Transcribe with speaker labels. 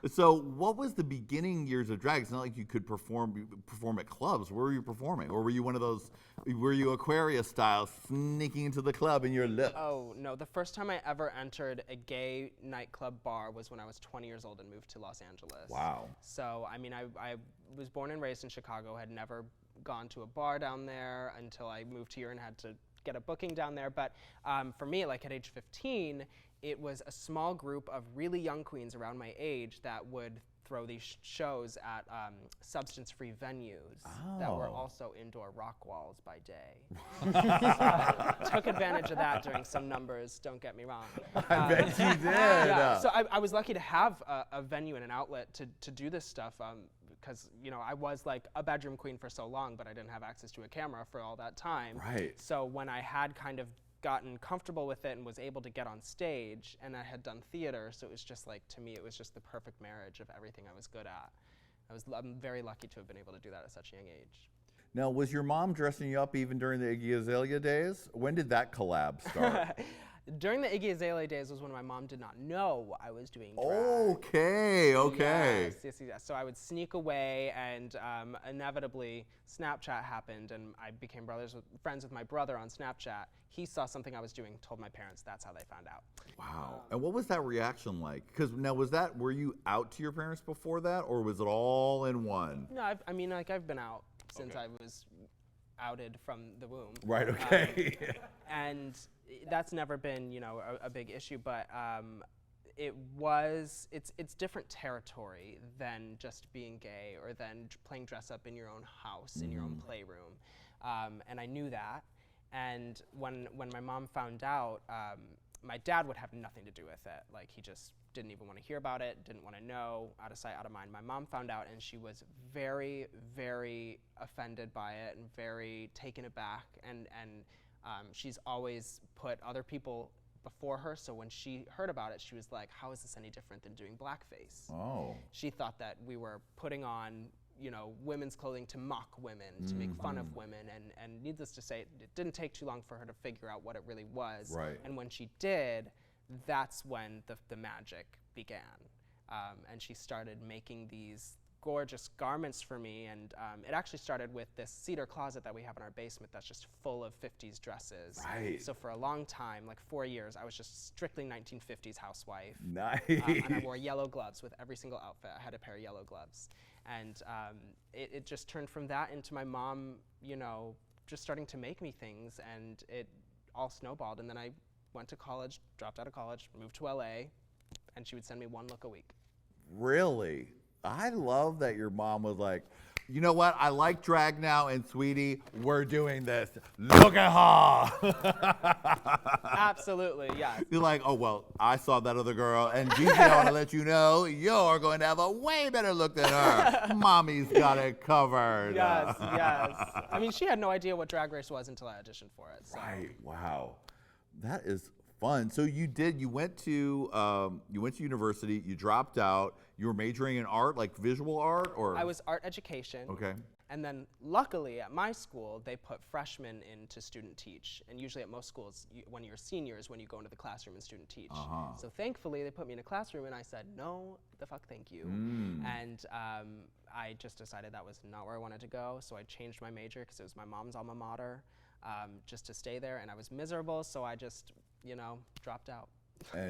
Speaker 1: So what was the beginning years of drag? It's not like you could perform at clubs. Where were you performing? Or were you one of those, were you Aquarius style, sneaking into the club in your lip?
Speaker 2: Oh, no. The first time I ever entered a gay nightclub bar was when I was 20 years old and moved to Los Angeles.
Speaker 1: Wow.
Speaker 2: So, I mean, I was born and raised in Chicago, had never gone to a bar down there until I moved here and had to get a booking down there. But for me, like at age 15, it was a small group of really young queens around my age that would throw these shows at substance-free venues that were also indoor rock walls by day. So, took advantage of that during some numbers, don't get me wrong.
Speaker 1: I bet you did.
Speaker 2: Yeah, so I was lucky to have a venue and an outlet to do this stuff because, you know, I was like a bedroom queen for so long, but I didn't have access to a camera for all that time.
Speaker 1: Right.
Speaker 2: So when I had kind of gotten comfortable with it and was able to get on stage, and I had done theater, so it was just like, to me, it was just the perfect marriage of everything I was good at. I'm very lucky to have been able to do that at such a young age.
Speaker 1: Now, was your mom dressing you up even during the Iggy Azalea days? When did that collab start?
Speaker 2: During the Iggy Azalea days was when my mom did not know I was doing drag.
Speaker 1: Okay.
Speaker 2: Yes. So I would sneak away, and inevitably Snapchat happened, and I became friends with my brother on Snapchat. He saw something I was doing, told my parents. That's how they found out.
Speaker 1: Wow. And what was that reaction like? Because now, were you out to your parents before that, or was it all in one?
Speaker 2: No, I've been out since I was outed from the womb.
Speaker 1: Right. Okay.
Speaker 2: And that's never been, you know, a big issue, but it's different territory than just being gay or than playing dress up in your own house, in your own playroom. And I knew that. And when my mom found out, my dad would have nothing to do with it. Like, he just didn't even want to hear about it, didn't want to know, out of sight, out of mind. My mom found out, and she was very, very offended by it and very taken aback. And she's always put other people before her, so when she heard about it, she was like, how is this any different than doing blackface?
Speaker 1: Oh.
Speaker 2: She thought that we were putting on, you know, women's clothing to mock women, to make fun of women, and needless to say, it didn't take too long for her to figure out what it really was.
Speaker 1: Right.
Speaker 2: And when she did, that's when the magic began. And she started making these gorgeous garments for me, and it actually started with this cedar closet that we have in our basement that's just full of 50s dresses.
Speaker 1: Right.
Speaker 2: So for a long time, like 4 years, I was just strictly 1950s housewife.
Speaker 1: Nice.
Speaker 2: And I wore yellow gloves with every single outfit. I had a pair of yellow gloves. And it just turned from that into my mom, you know, just starting to make me things, and it all snowballed. And then I went to college, dropped out of college, moved to LA, and she would send me one look a week.
Speaker 1: Really? I love that your mom was like, you know what? I like drag now, and sweetie, we're doing this. Look at her.
Speaker 2: Absolutely, yes.
Speaker 1: You're like, oh, well, I saw that other girl, and Gigi, I want to let you know, you're going to have a way better look than her. Mommy's got it covered.
Speaker 2: Yes. I mean, she had no idea what Drag Race was until I auditioned for it. So.
Speaker 1: Right. Wow. That is fun. So you went to university, you dropped out, you were majoring in art, like visual art, or?
Speaker 2: I was art education.
Speaker 1: Okay.
Speaker 2: And then luckily at my school, they put freshmen into student teach. And usually at most schools, when you're seniors, when you go into the classroom and student teach. So thankfully, they put me in a classroom, and I said, no, the fuck, thank you. And I just decided that was not where I wanted to go. So I changed my major because it was my mom's alma mater, just to stay there. And I was miserable, so I just, you know, dropped out.